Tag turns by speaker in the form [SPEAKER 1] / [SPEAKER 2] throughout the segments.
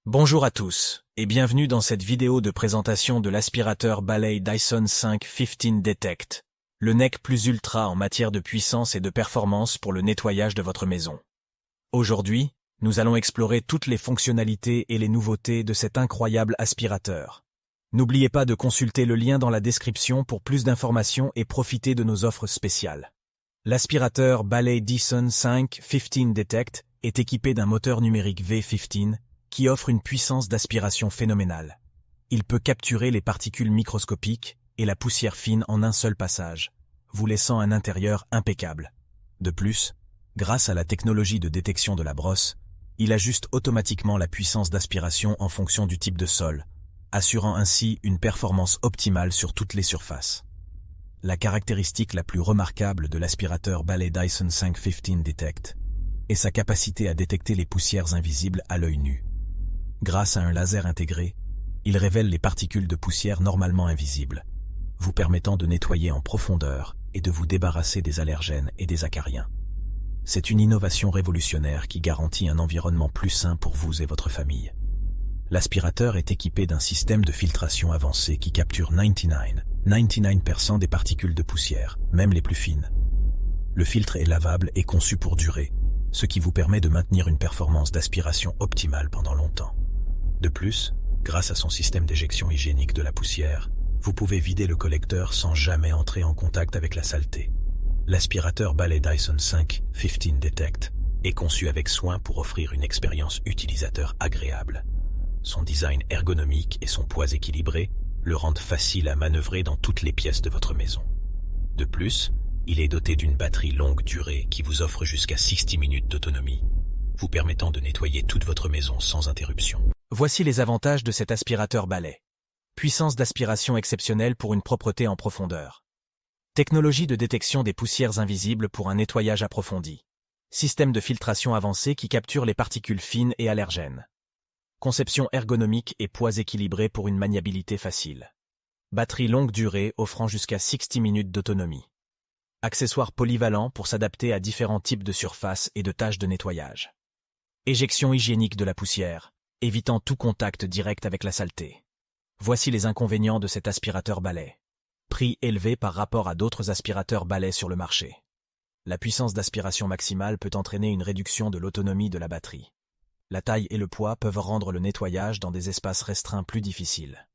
[SPEAKER 1] Bonjour à tous, et bienvenue dans cette vidéo de présentation de l'aspirateur balai Dyson 515 Detect, le NEC plus ultra en matière de puissance et de performance pour le nettoyage de votre maison. Aujourd'hui, nous allons explorer toutes les fonctionnalités et les nouveautés de cet incroyable aspirateur. N'oubliez pas de consulter le lien dans la description pour plus d'informations et profiter de nos offres spéciales. L'aspirateur balai Dyson 515 Detect est équipé d'un moteur numérique V15 qui offre une puissance d'aspiration phénoménale. Il peut capturer les particules microscopiques et la poussière fine en un seul passage, vous laissant un intérieur impeccable. De plus, grâce à la technologie de détection de la brosse, il ajuste automatiquement la puissance d'aspiration en fonction du type de sol, assurant ainsi une performance optimale sur toutes les surfaces. La caractéristique la plus remarquable de l'aspirateur balai Dyson 515 Detect est sa capacité à détecter les poussières invisibles à l'œil nu. Grâce à un laser intégré, il révèle les particules de poussière normalement invisibles, vous permettant de nettoyer en profondeur et de vous débarrasser des allergènes et des acariens. C'est une innovation révolutionnaire qui garantit un environnement plus sain pour vous et votre famille. L'aspirateur est équipé d'un système de filtration avancé qui capture 99% des particules de poussière, même les plus fines. Le filtre est lavable et conçu pour durer, ce qui vous permet de maintenir une performance d'aspiration optimale pendant longtemps. De plus, grâce à son système d'éjection hygiénique de la poussière, vous pouvez vider le collecteur sans jamais entrer en contact avec la saleté. L'aspirateur balai Dyson 515 Detect est conçu avec soin pour offrir une expérience utilisateur agréable. Son design ergonomique et son poids équilibré le rendent facile à manœuvrer dans toutes les pièces de votre maison. De plus, il est doté d'une batterie longue durée qui vous offre jusqu'à 60 minutes d'autonomie, vous permettant de nettoyer toute votre maison sans interruption. Voici les avantages de cet aspirateur balai. Puissance d'aspiration exceptionnelle pour une propreté en profondeur. Technologie de détection des poussières invisibles pour un nettoyage approfondi. Système de filtration avancé qui capture les particules fines et allergènes. Conception ergonomique et poids équilibré pour une maniabilité facile. Batterie longue durée offrant jusqu'à 60 minutes d'autonomie. Accessoires polyvalents pour s'adapter à différents types de surfaces et de tâches de nettoyage. Éjection hygiénique de la poussière, évitant tout contact direct avec la saleté. Voici les inconvénients de cet aspirateur balai. Prix élevé par rapport à d'autres aspirateurs balai sur le marché. La puissance d'aspiration maximale peut entraîner une réduction de l'autonomie de la batterie. La taille et le poids peuvent rendre le nettoyage dans des espaces restreints plus difficiles.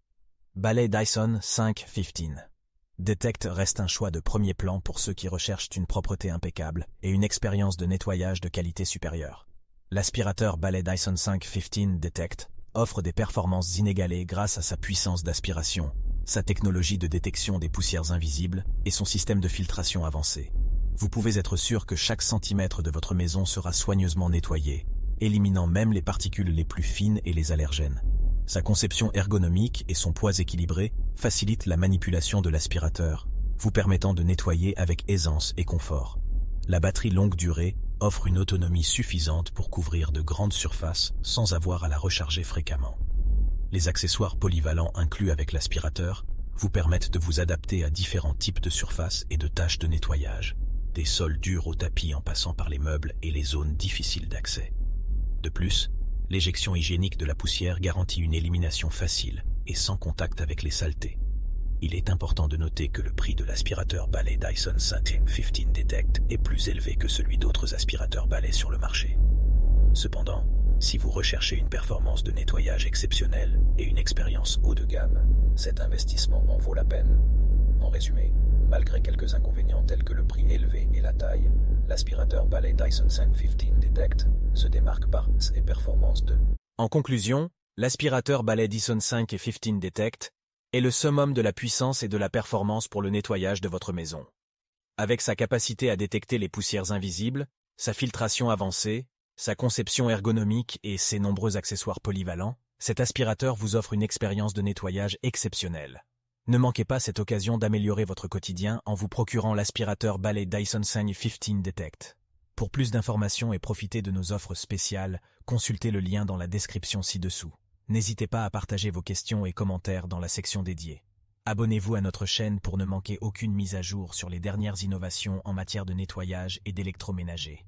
[SPEAKER 1] Balai Dyson 515 Detect reste un choix de premier plan pour ceux qui recherchent une propreté impeccable et une expérience de nettoyage de qualité supérieure. L'aspirateur balai Dyson 515 Detect offre des performances inégalées grâce à sa puissance d'aspiration, sa technologie de détection des poussières invisibles et son système de filtration avancé. Vous pouvez être sûr que chaque centimètre de votre maison sera soigneusement nettoyé, éliminant même les particules les plus fines et les allergènes. Sa conception ergonomique et son poids équilibré facilitent la manipulation de l'aspirateur, vous permettant de nettoyer avec aisance et confort. La batterie longue durée offre une autonomie suffisante pour couvrir de grandes surfaces sans avoir à la recharger fréquemment. Les accessoires polyvalents inclus avec l'aspirateur vous permettent de vous adapter à différents types de surfaces et de tâches de nettoyage, des sols durs au tapis en passant par les meubles et les zones difficiles d'accès. De plus, l'éjection hygiénique de la poussière garantit une élimination facile et sans contact avec les saletés. Il est important de noter que le prix de l'aspirateur balai Dyson 515 Detect est plus élevé que celui d'autres aspirateurs balai sur le marché. Cependant, si vous recherchez une performance de nettoyage exceptionnelle et une expérience haut de gamme, cet investissement en vaut la peine. En résumé, malgré quelques inconvénients tels que le prix élevé et la taille, l'aspirateur balai Dyson 515 Detect se démarque par ses performances de... En conclusion, l'aspirateur balai Dyson 515 Detect est le summum de la puissance et de la performance pour le nettoyage de votre maison. Avec sa capacité à détecter les poussières invisibles, sa filtration avancée, sa conception ergonomique et ses nombreux accessoires polyvalents, cet aspirateur vous offre une expérience de nettoyage exceptionnelle. Ne manquez pas cette occasion d'améliorer votre quotidien en vous procurant l'aspirateur balai Dyson 515 Detect. Pour plus d'informations et profiter de nos offres spéciales, consultez le lien dans la description ci-dessous. N'hésitez pas à partager vos questions et commentaires dans la section dédiée. Abonnez-vous à notre chaîne pour ne manquer aucune mise à jour sur les dernières innovations en matière de nettoyage et d'électroménager.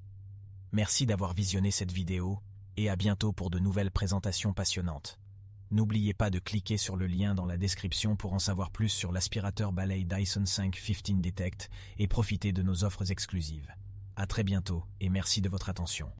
[SPEAKER 1] Merci d'avoir visionné cette vidéo et à bientôt pour de nouvelles présentations passionnantes. N'oubliez pas de cliquer sur le lien dans la description pour en savoir plus sur l'aspirateur balai Dyson 5 15 Detect et profiter de nos offres exclusives. À très bientôt et merci de votre attention.